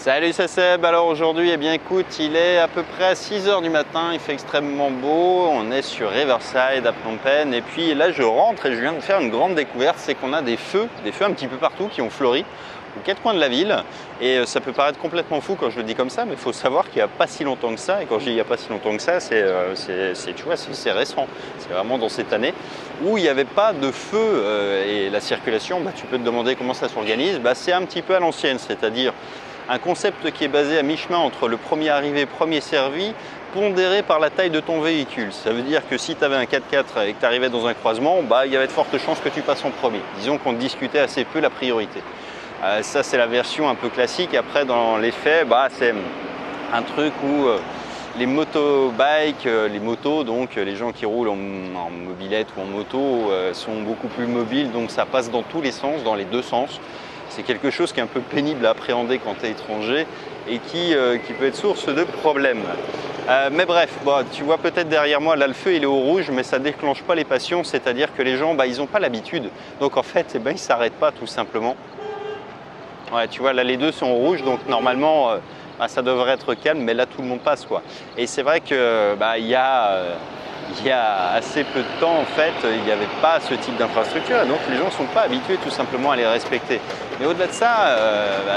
Salut, c'est Seb. Alors aujourd'hui, eh bien écoute, il est à peu près à 6 h du matin, il fait extrêmement beau, on est sur Riverside à Phnom Penh et puis là je rentre et je viens de faire une grande découverte, c'est qu'on a des feux un petit peu partout qui ont fleuri aux quatre coins de la ville et ça peut paraître complètement fou quand je le dis comme ça, mais il faut savoir qu'il n'y a pas si longtemps que ça, et quand je dis il n'y a pas si longtemps que ça, c'est récent, c'est vraiment dans cette année où il n'y avait pas de feu et la circulation, tu peux te demander comment ça s'organise, c'est un petit peu à l'ancienne, c'est-à-dire un concept qui est basé à mi-chemin entre le premier arrivé, premier servi, pondéré par la taille de ton véhicule. Ça veut dire que si tu avais un 4x4 et que tu arrivais dans un croisement, il y avait de fortes chances que tu passes en premier. Disons qu'on discutait assez peu la priorité. Ça, c'est la version un peu classique. Après, dans les faits, c'est un truc où les motobikes, les motos, donc les gens qui roulent en mobilette ou en moto, sont beaucoup plus mobiles, donc ça passe dans tous les sens, dans les deux sens. C'est quelque chose qui est un peu pénible à appréhender quand tu es étranger et qui peut être source de problèmes. Mais bref, tu vois peut-être derrière moi, là le feu il est au rouge, mais ça ne déclenche pas les passions, c'est-à-dire que les gens, ils n'ont pas l'habitude. Donc en fait, ils ne s'arrêtent pas tout simplement. Ouais, tu vois, là les deux sont au rouge, donc normalement, ça devrait être calme, mais là tout le monde passe, quoi. Et c'est vrai que il y a assez peu de temps, en fait, il n'y avait pas ce type d'infrastructure, et donc les gens ne sont pas habitués tout simplement à les respecter. Mais au-delà de ça,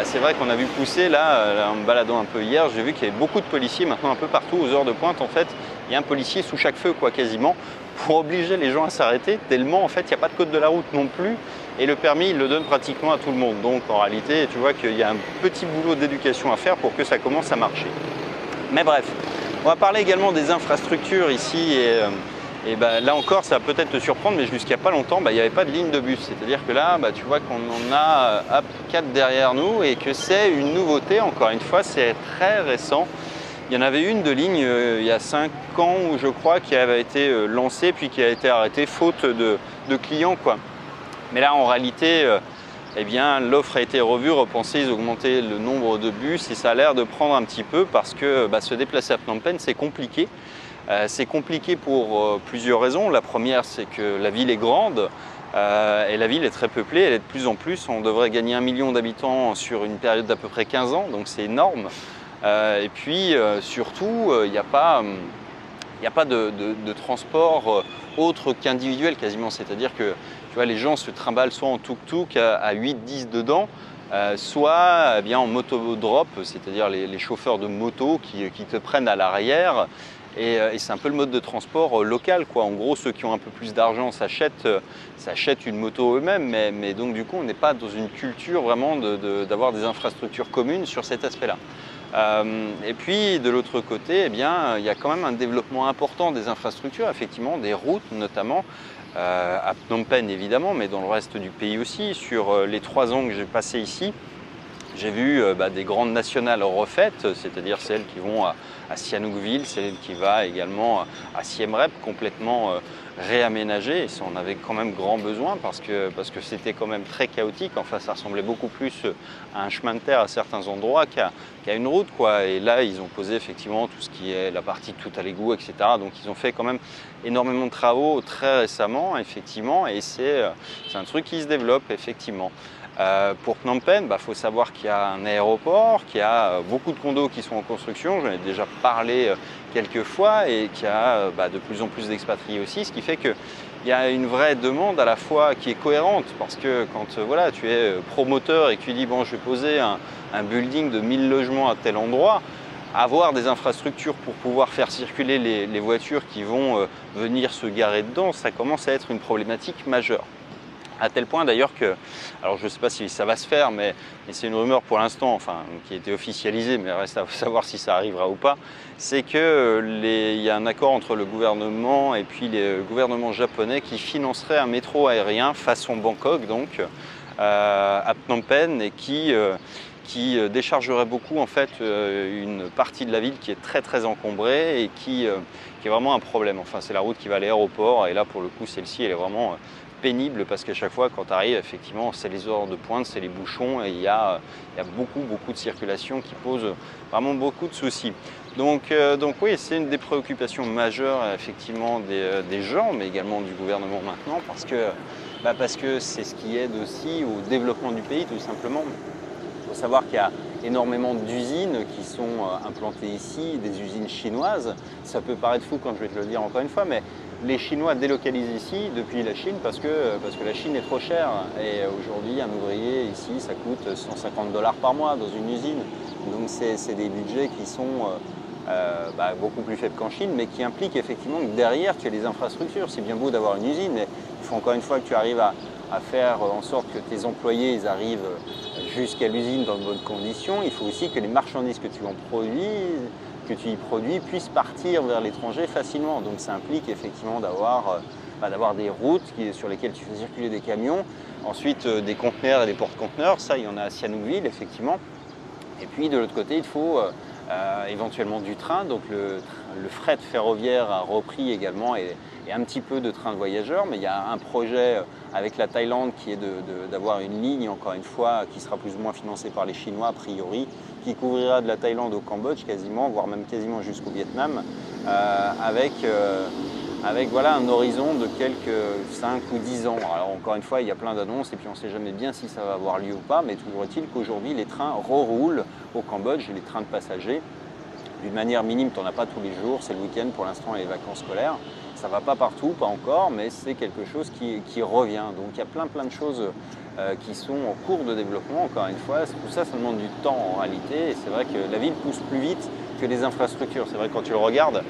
c'est vrai qu'on a vu pousser, là, en me baladant un peu hier, j'ai vu qu'il y avait beaucoup de policiers maintenant un peu partout, aux heures de pointe, en fait, il y a un policier sous chaque feu, quoi, quasiment, pour obliger les gens à s'arrêter, tellement, en fait, il n'y a pas de code de la route non plus, et le permis, il le donne pratiquement à tout le monde. Donc, en réalité, tu vois qu'il y a un petit boulot d'éducation à faire pour que ça commence à marcher. Mais bref, on va parler également des infrastructures ici et là encore ça va peut-être te surprendre, mais jusqu'à pas longtemps il n'y avait pas de ligne de bus, c'est-à-dire que là tu vois qu'on en a 4 derrière nous et que c'est une nouveauté, encore une fois c'est très récent. Il y en avait une de ligne il y a 5 ans où je crois qui avait été lancée puis qui a été arrêtée faute de clients, quoi. Mais là en réalité l'offre a été revue, repensée, ils ont augmenté le nombre de bus et ça a l'air de prendre un petit peu parce que se déplacer à Phnom Penh, c'est compliqué. C'est compliqué pour plusieurs raisons. La première, c'est que la ville est grande et la ville est très peuplée, elle est de plus en plus. On devrait gagner 1 million d'habitants sur une période d'à peu près 15 ans, donc c'est énorme. Et puis surtout, il n'y a pas de transport autre qu'individuel quasiment, c'est-à-dire que tu vois, les gens se trimballent soit en tuk-tuk à 8-10 dedans, soit en moto-drop, c'est-à-dire les chauffeurs de moto qui te prennent à l'arrière. Et c'est un peu le mode de transport local, quoi. En gros, ceux qui ont un peu plus d'argent s'achètent une moto eux-mêmes, mais donc du coup, on n'est pas dans une culture vraiment d'avoir des infrastructures communes sur cet aspect-là. Et puis de l'autre côté, il y a quand même un développement important des infrastructures, effectivement, des routes notamment, à Phnom Penh évidemment, mais dans le reste du pays aussi. Sur les 3 ans que j'ai passé ici, j'ai vu des grandes nationales refaites, c'est-à-dire celles qui vont à Sihanoukville, celle qui va également à Siem Reap, complètement réaménagée. Et ça, on avait quand même grand besoin parce que c'était quand même très chaotique. Enfin, ça ressemblait beaucoup plus à un chemin de terre à certains endroits qu'à une route, quoi. Et là, ils ont posé effectivement tout ce qui est la partie tout à l'égout, etc. Donc, ils ont fait quand même énormément de travaux très récemment, effectivement. Et c'est un truc qui se développe, effectivement. Pour Phnom Penh, faut savoir qu'il y a un aéroport, qu'il y a beaucoup de condos qui sont en construction, j'en ai déjà parlé quelques fois, et qu'il y a de plus en plus d'expatriés aussi, ce qui fait qu'il y a une vraie demande à la fois qui est cohérente, parce que quand tu es promoteur et que tu dis bon, je vais poser un building de 1000 logements à tel endroit, avoir des infrastructures pour pouvoir faire circuler les voitures qui vont venir se garer dedans, ça commence à être une problématique majeure. À tel point d'ailleurs que, alors je ne sais pas si ça va se faire, mais c'est une rumeur pour l'instant, qui a été officialisée, mais reste à savoir si ça arrivera ou pas, c'est qu'il y a un accord entre le gouvernement et puis le gouvernement japonais qui financerait un métro aérien façon Bangkok, donc à Phnom Penh, et qui déchargerait beaucoup en fait une partie de la ville qui est très très encombrée et qui est vraiment un problème. Enfin, c'est la route qui va à l'aéroport, et là pour le coup celle-ci elle est vraiment pénible parce qu'à chaque fois quand tu arrives, effectivement, c'est les heures de pointe, c'est les bouchons et il y a beaucoup de circulation qui pose vraiment beaucoup de soucis. Donc oui, c'est une des préoccupations majeures effectivement des gens, mais également du gouvernement maintenant, parce que c'est ce qui aide aussi au développement du pays tout simplement. Il faut savoir qu'il énormément d'usines qui sont implantées ici, des usines chinoises. Ça peut paraître fou quand je vais te le dire encore une fois, mais les Chinois délocalisent ici depuis la Chine parce que la Chine est trop chère. Et aujourd'hui, un ouvrier ici, ça coûte 150 $ par mois dans une usine. Donc c'est des budgets qui sont beaucoup plus faibles qu'en Chine, mais qui impliquent effectivement que derrière, tu as les infrastructures. C'est bien beau d'avoir une usine, mais il faut encore une fois que tu arrives à faire en sorte que tes employés ils arrivent jusqu'à l'usine dans de bonnes conditions. Il faut aussi que les marchandises que tu y produis puissent partir vers l'étranger facilement. Donc ça implique effectivement d'avoir des routes sur lesquelles tu fais circuler des camions, ensuite des conteneurs et des porte-conteneurs, ça il y en a à Sihanoukville effectivement. Et puis de l'autre côté il faut éventuellement du train, donc le fret ferroviaire a repris également et un petit peu de train de voyageurs, mais il y a un projet avec la Thaïlande qui est d'avoir une ligne, encore une fois, qui sera plus ou moins financée par les Chinois a priori, qui couvrira de la Thaïlande au Cambodge quasiment, voire même quasiment jusqu'au Vietnam, avec voilà, un horizon de quelques 5 ou 10 ans. Alors encore une fois, il y a plein d'annonces et puis on ne sait jamais bien si ça va avoir lieu ou pas, mais toujours est-il qu'aujourd'hui les trains reroulent au Cambodge, les trains de passagers. D'une manière minime, tu n'en as pas tous les jours, c'est le week-end pour l'instant et les vacances scolaires. Ça ne va pas partout, pas encore, mais c'est quelque chose qui revient. Donc il y a plein de choses qui sont en cours de développement, encore une fois. Tout ça, ça demande du temps en réalité. Et c'est vrai que la ville pousse plus vite que les infrastructures. C'est vrai que quand tu le regardes,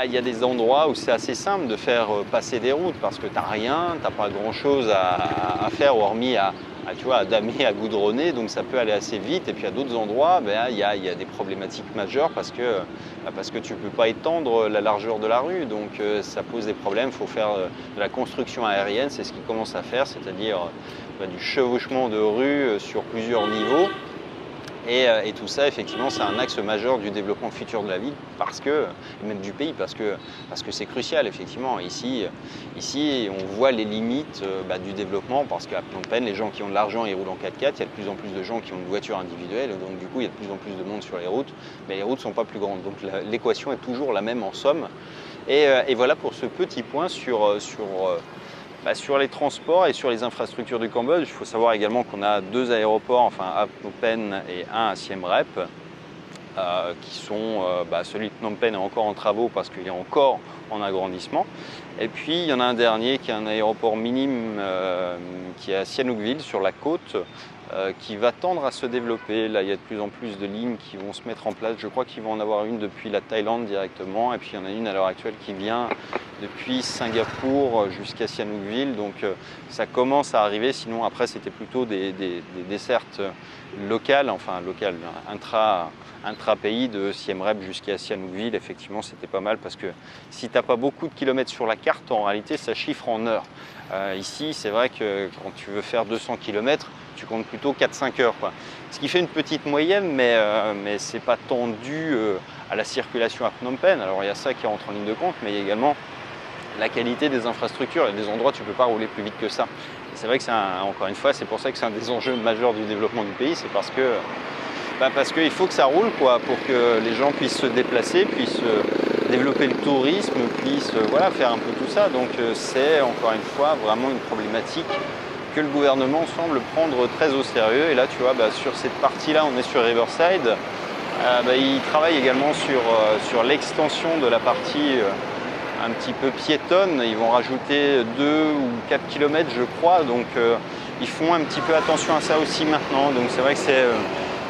il y a des endroits où c'est assez simple de faire passer des routes parce que tu n'as rien, tu n'as pas grand-chose à faire hormis à damer, à goudronner, donc ça peut aller assez vite. Et puis à d'autres endroits, il y a des problématiques majeures parce que tu ne peux pas étendre la largeur de la rue, donc ça pose des problèmes. Il faut faire de la construction aérienne, c'est ce qu'ils commencent à faire, c'est-à-dire du chevauchement de rues sur plusieurs niveaux. Et tout ça, effectivement, c'est un axe majeur du développement futur de la ville, et même du pays, parce que c'est crucial, effectivement. Ici, on voit les limites du développement, parce qu'à Phnom Penh, les gens qui ont de l'argent, ils roulent en 4x4, il y a de plus en plus de gens qui ont une voiture individuelle, donc du coup, il y a de plus en plus de monde sur les routes, mais les routes ne sont pas plus grandes. Donc l'équation est toujours la même en somme. Et voilà pour ce petit point sur les transports et sur les infrastructures du Cambodge. Il faut savoir également qu'on a 2 aéroports, enfin à Phnom Penh et un à Siem Reap, qui sont, celui de Phnom Penh est encore en travaux parce qu'il est encore en agrandissement. Et puis il y en a un dernier qui est un aéroport minime qui est à Sihanoukville sur la côte, qui va tendre à se développer. Là, il y a de plus en plus de lignes qui vont se mettre en place. Je crois qu'ils vont en avoir une depuis la Thaïlande directement, et puis il y en a une à l'heure actuelle qui vient depuis Singapour jusqu'à Sihanoukville. Donc ça commence à arriver, sinon après c'était plutôt des dessertes locales, intra-pays de Siem Reap jusqu'à Sihanoukville. Effectivement, c'était pas mal parce que si tu n'as pas beaucoup de kilomètres sur la carte, en réalité ça chiffre en heures. Ici, c'est vrai que quand tu veux faire 200 km, tu comptes plutôt 4-5 heures, quoi. Ce qui fait une petite moyenne, mais ce n'est pas tant dû à la circulation à Phnom Penh. Alors il y a ça qui rentre en ligne de compte, mais il y a également la qualité des infrastructures. Il y a des endroits où tu ne peux pas rouler plus vite que ça. Et c'est vrai que encore une fois, c'est pour ça que c'est un des enjeux majeurs du développement du pays, c'est parce qu'il faut que ça roule, quoi, pour que les gens puissent se déplacer, puissent développer le tourisme, puissent faire un peu tout ça. Donc c'est encore une fois vraiment une problématique que le gouvernement semble prendre très au sérieux. Et là, tu vois, sur cette partie-là, on est sur Riverside. Il travaille également sur l'extension de la partie un petit peu piétonne. Ils vont rajouter 2 ou 4 km, je crois. Donc, ils font un petit peu attention à ça aussi maintenant. Donc, c'est vrai que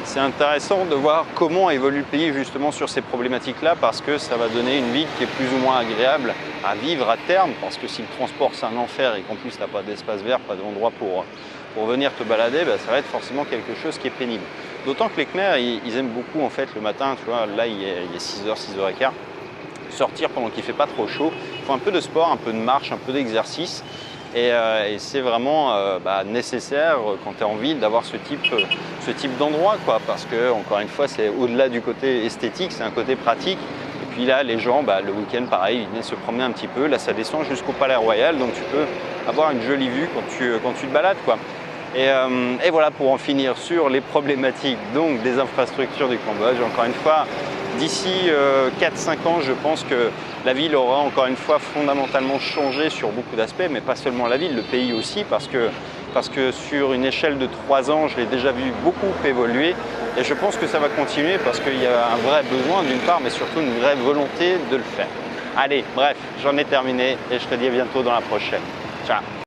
c'est intéressant de voir comment évolue le pays justement sur ces problématiques-là, parce que ça va donner une ville qui est plus ou moins agréable à vivre à terme, parce que si le transport c'est un enfer et qu'en plus tu n'as pas d'espace vert, pas d'endroit pour venir te balader, ça va être forcément quelque chose qui est pénible. D'autant que les Khmers, ils aiment beaucoup en fait le matin, tu vois, là il est 6h, 6h15, sortir pendant qu'il ne fait pas trop chaud, il faut un peu de sport, un peu de marche, un peu d'exercice. Et c'est vraiment nécessaire quand tu es en ville d'avoir ce type d'endroit, quoi, parce que encore une fois c'est au-delà du côté esthétique, c'est un côté pratique. Et puis là les gens le week-end pareil, ils viennent se promener un petit peu, là ça descend jusqu'au Palais Royal, donc tu peux avoir une jolie vue quand tu te balades, quoi. Et voilà pour en finir sur les problématiques donc des infrastructures du Cambodge. Encore une fois, d'ici 4-5 ans, je pense que la ville aura encore une fois fondamentalement changé sur beaucoup d'aspects, mais pas seulement la ville, le pays aussi, parce que parce que sur une échelle de 3 ans, je l'ai déjà vu beaucoup évoluer et je pense que ça va continuer parce qu'il y a un vrai besoin d'une part, mais surtout une vraie volonté de le faire. Allez, bref, j'en ai terminé et je te dis à bientôt dans la prochaine. Ciao!